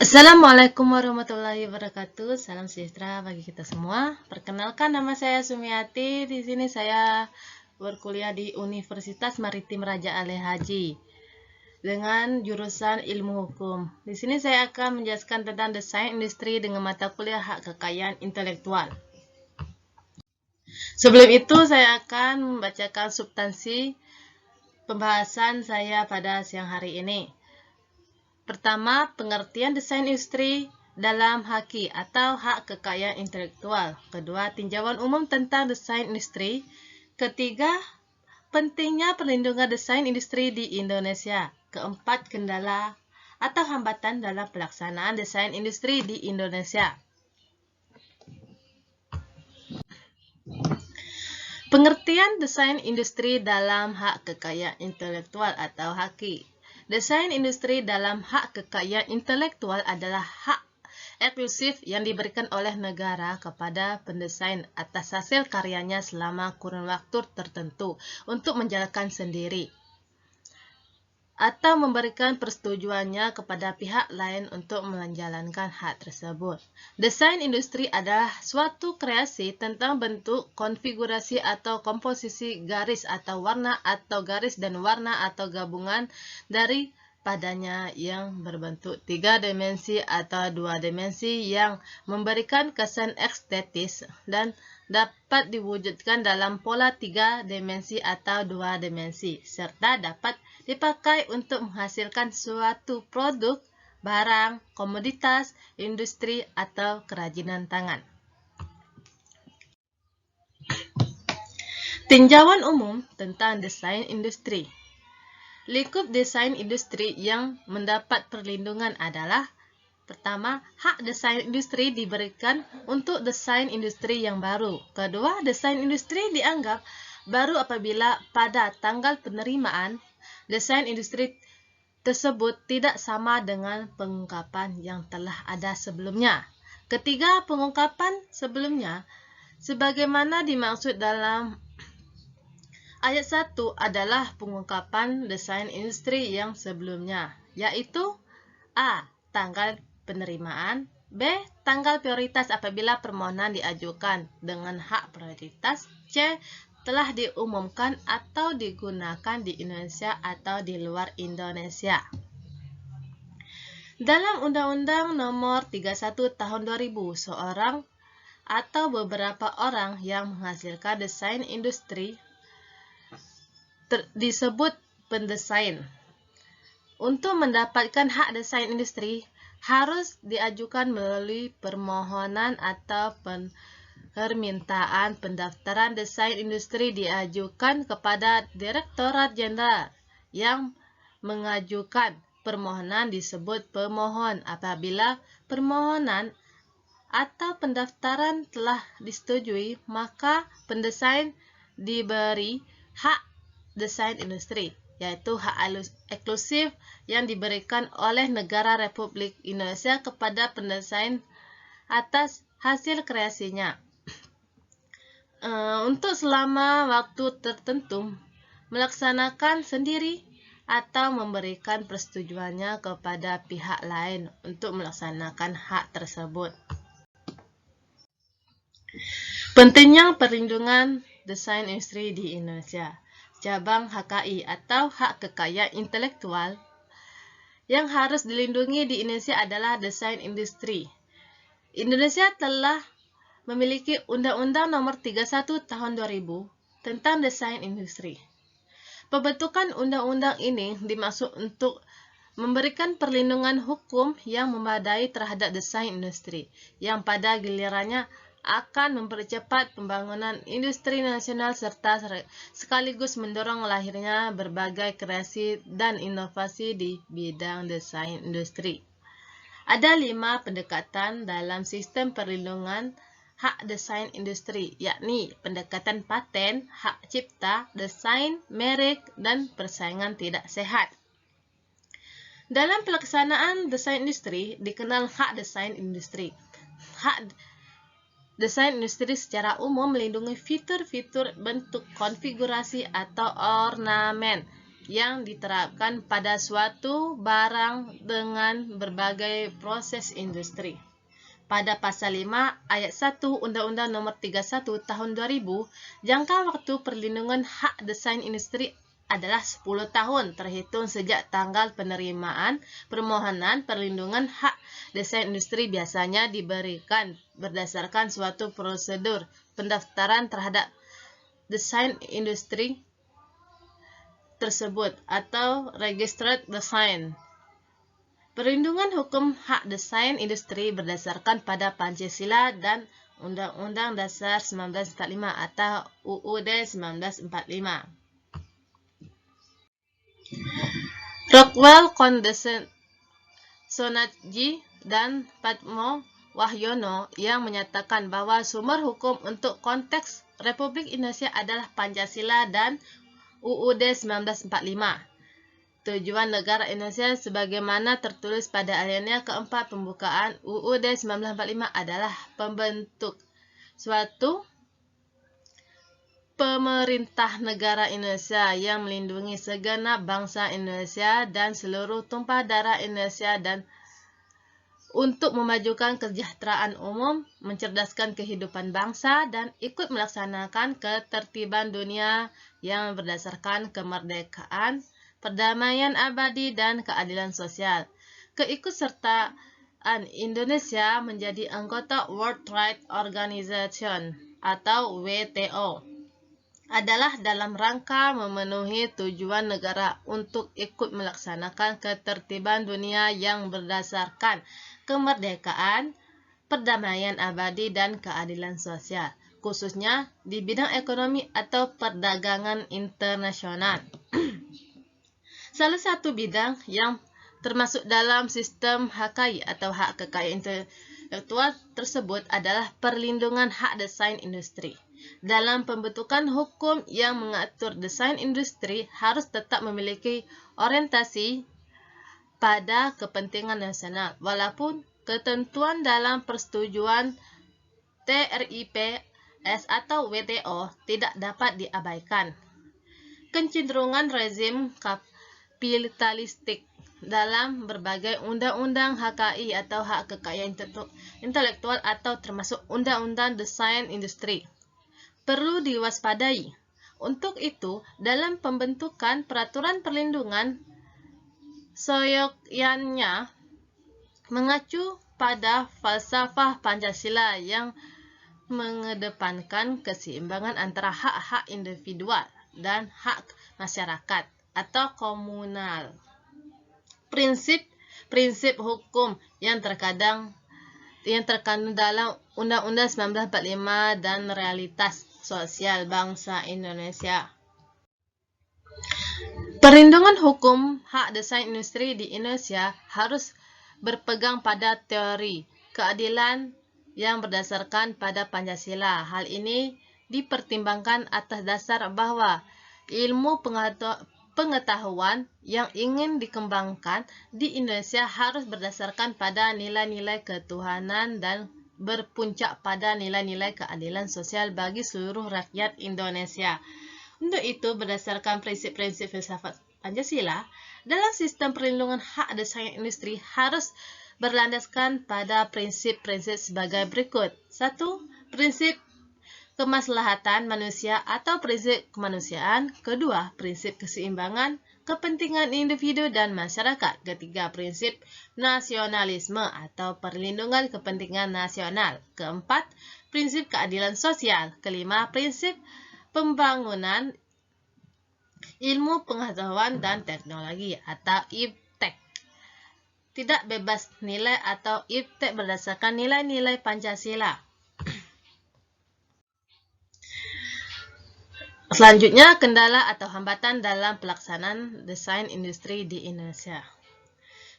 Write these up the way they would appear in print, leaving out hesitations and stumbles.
Assalamualaikum warahmatullahi wabarakatuh. Salam sejahtera bagi kita semua. Perkenalkan, nama saya Sumiati. Di sini saya berkuliah di Universitas Maritim Raja Ali Haji dengan jurusan Ilmu Hukum. Di sini saya akan menjelaskan tentang desain industri dengan mata kuliah Hak Kekayaan Intelektual. Sebelum itu, saya akan membacakan substansi pembahasan saya pada siang hari ini. Pertama, pengertian desain industri dalam HAKI atau Hak Kekayaan Intelektual. Kedua, tinjauan umum tentang desain industri. Ketiga, pentingnya perlindungan desain industri di Indonesia. Keempat, kendala atau hambatan dalam pelaksanaan desain industri di Indonesia. Pengertian desain industri dalam Hak Kekayaan Intelektual atau HAKI. Desain industri dalam hak kekayaan intelektual adalah hak eksklusif yang diberikan oleh negara kepada pendesain atas hasil karyanya selama kurun waktu tertentu untuk menjalankan sendiri atau memberikan persetujuannya kepada pihak lain untuk menjalankan hak tersebut. Desain industri adalah suatu kreasi tentang bentuk, konfigurasi atau komposisi garis atau warna atau garis dan warna atau gabungan dari padanya yang berbentuk 3 dimensi atau 2 dimensi yang memberikan kesan estetis dan dapat diwujudkan dalam pola 3 dimensi atau 2 dimensi, serta dapat dipakai untuk menghasilkan suatu produk, barang, komoditas, industri, atau kerajinan tangan. Tinjauan umum tentang desain industri. Lingkup desain industri yang mendapat perlindungan adalah: pertama, hak desain industri diberikan untuk desain industri yang baru. Kedua, desain industri dianggap baru apabila pada tanggal penerimaan desain industri tersebut tidak sama dengan pengungkapan yang telah ada sebelumnya. Ketiga, pengungkapan sebelumnya sebagaimana dimaksud dalam ayat 1 adalah pengungkapan desain industri yang sebelumnya, yaitu A. Tanggal penerimaan, B. Tanggal prioritas apabila permohonan diajukan dengan hak prioritas, C. Telah diumumkan atau digunakan di Indonesia atau di luar Indonesia. Dalam Undang-Undang Nomor 31 Tahun 2000, seorang atau beberapa orang yang menghasilkan desain industri disebut pendesain. Untuk mendapatkan hak desain industri, harus diajukan melalui permohonan atau permintaan pendaftaran desain industri diajukan kepada Direktorat Jenderal yang mengajukan permohonan disebut pemohon. Apabila permohonan atau pendaftaran telah disetujui, maka pendesain diberi hak desain industri, yaitu hak eksklusif yang diberikan oleh Negara Republik Indonesia kepada pendesain atas hasil kreasinya. Untuk selama waktu tertentu, melaksanakan sendiri atau memberikan persetujuannya kepada pihak lain untuk melaksanakan hak tersebut. Pentingnya perlindungan desain industri di Indonesia. Cabang HKI atau Hak Kekayaan Intelektual yang harus dilindungi di Indonesia adalah desain industri. Indonesia telah memiliki Undang-Undang Nomor 31 Tahun 2000 tentang desain industri. Pembentukan undang-undang ini dimaksud untuk memberikan perlindungan hukum yang memadai terhadap desain industri, yang pada gilirannya akan mempercepat pembangunan industri nasional serta sekaligus mendorong lahirnya berbagai kreasi dan inovasi di bidang desain industri. Ada 5 pendekatan dalam sistem perlindungan hak desain industri, yakni pendekatan paten, hak cipta, desain, merek, dan persaingan tidak sehat. Dalam pelaksanaan desain industri dikenal hak desain industri. Hak desain industri secara umum melindungi fitur-fitur bentuk konfigurasi atau ornamen yang diterapkan pada suatu barang dengan berbagai proses industri. Pada pasal 5 ayat 1 Undang-Undang Nomor 31 Tahun 2000, jangka waktu perlindungan hak desain industri adalah 10 tahun terhitung sejak tanggal penerimaan permohonan perlindungan hak desain industri. Biasanya diberikan berdasarkan suatu prosedur pendaftaran terhadap desain industri tersebut atau Registered Design. Perlindungan hukum hak desain industri berdasarkan pada Pancasila dan Undang-Undang Dasar 1945 atau UUD 1945. Rockwell Kondesonatji dan Padmo Wahyono yang menyatakan bahwa sumber hukum untuk konteks Republik Indonesia adalah Pancasila dan UUD 1945. Tujuan negara Indonesia sebagaimana tertulis pada alinea keempat pembukaan UUD 1945 adalah pembentuk suatu pemerintah negara Indonesia yang melindungi segenap bangsa Indonesia dan seluruh tumpah darah Indonesia dan untuk memajukan kesejahteraan umum, mencerdaskan kehidupan bangsa, dan ikut melaksanakan ketertiban dunia yang berdasarkan kemerdekaan, perdamaian abadi, dan keadilan sosial. Keikutsertaan Indonesia menjadi anggota World Trade Organization atau WTO adalah dalam rangka memenuhi tujuan negara untuk ikut melaksanakan ketertiban dunia yang berdasarkan kemerdekaan, perdamaian abadi, dan keadilan sosial, khususnya di bidang ekonomi atau perdagangan internasional. Salah satu bidang yang termasuk dalam sistem HKI atau hak kekayaan intelektual tersebut adalah perlindungan hak desain industri. Dalam pembentukan hukum yang mengatur desain industri harus tetap memiliki orientasi pada kepentingan nasional, walaupun ketentuan dalam persetujuan TRIPS atau WTO tidak dapat diabaikan. Kecenderungan rezim kapitalistik dalam berbagai undang-undang HKI atau hak kekayaan intelektual atau termasuk undang-undang desain industri perlu diwaspadai. Untuk itu, dalam pembentukan peraturan perlindungan, seyogyanya mengacu pada falsafah Pancasila yang mengedepankan keseimbangan antara hak-hak individual dan hak masyarakat atau komunal. Prinsip hukum yang terkandung dalam Undang-Undang 1945 dan realitas sosial bangsa Indonesia. Perlindungan hukum hak desain industri di Indonesia harus berpegang pada teori keadilan yang berdasarkan pada Pancasila. Hal ini dipertimbangkan atas dasar bahwa ilmu pengetahuan yang ingin dikembangkan di Indonesia harus berdasarkan pada nilai-nilai ketuhanan dan berpuncak pada nilai-nilai keadilan sosial bagi seluruh rakyat Indonesia. Untuk itu, berdasarkan prinsip-prinsip filsafat Pancasila, dalam sistem perlindungan hak desain industri harus berlandaskan pada prinsip-prinsip sebagai berikut. 1. Prinsip kemaslahatan manusia atau prinsip kemanusiaan. Kedua, prinsip keseimbangan kepentingan individu dan masyarakat. Ketiga, prinsip nasionalisme atau perlindungan kepentingan nasional. Keempat, prinsip keadilan sosial. Kelima, prinsip pembangunan ilmu pengetahuan dan teknologi atau IPTEK. Tidak bebas nilai atau IPTEK berdasarkan nilai-nilai Pancasila. Selanjutnya, kendala atau hambatan dalam pelaksanaan desain industri di Indonesia.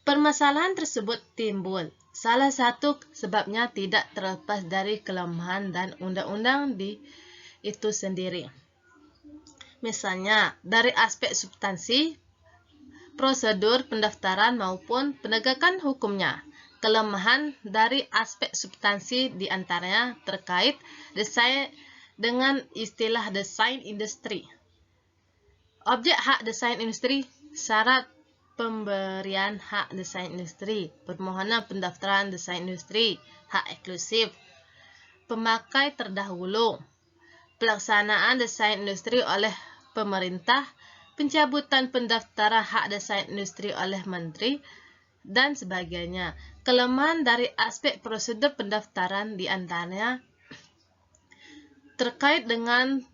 Permasalahan tersebut timbul. Salah satu sebabnya tidak terlepas dari kelemahan dan undang-undang itu sendiri. Misalnya, dari aspek substansi, prosedur pendaftaran maupun penegakan hukumnya. Kelemahan dari aspek substansi diantaranya terkait desain dengan istilah desain industri. Objek hak desain industri, syarat pemberian hak desain industri, permohonan pendaftaran desain industri, hak eksklusif, pemakai terdahulu, pelaksanaan desain industri oleh pemerintah, pencabutan pendaftaran hak desain industri oleh menteri, dan sebagainya. Kelemahan dari aspek prosedur pendaftaran diantaranya terkait dengan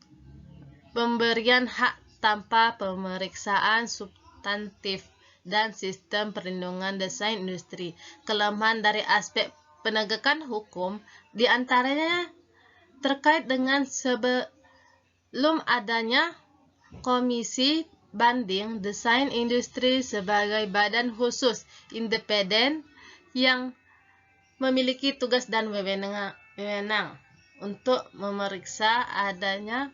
pemberian hak tanpa pemeriksaan substantif dan sistem perlindungan desain industri. Kelemahan dari aspek penegakan hukum diantaranya terkait dengan sebelum adanya Komisi Banding Desain Industri sebagai badan khusus independen yang memiliki tugas dan wewenang untuk memeriksa adanya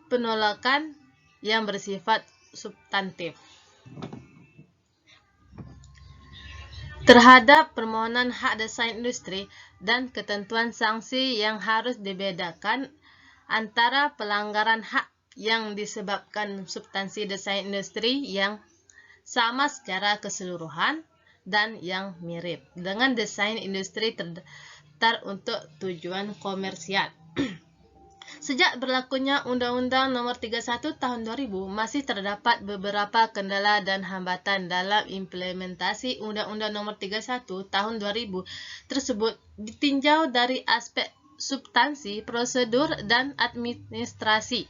penolakan yang bersifat substantif terhadap permohonan hak desain industri dan ketentuan sanksi yang harus dibedakan antara pelanggaran hak yang disebabkan substansi desain industri yang sama secara keseluruhan dan yang mirip dengan desain industri terdaftar untuk tujuan komersial. Sejak berlakunya Undang-Undang Nomor 31 Tahun 2000, masih terdapat beberapa kendala dan hambatan dalam implementasi Undang-Undang Nomor 31 Tahun 2000 tersebut ditinjau dari aspek substansi, prosedur, dan administrasi,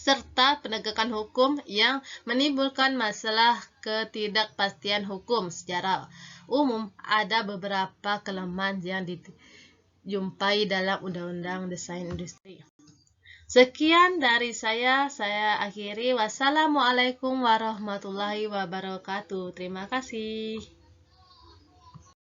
serta penegakan hukum yang menimbulkan masalah ketidakpastian hukum. Secara umum, ada beberapa kelemahan yang dijumpai dalam Undang-Undang Desain Industri. Sekian dari saya akhiri. Wassalamualaikum warahmatullahi wabarakatuh. Terima kasih.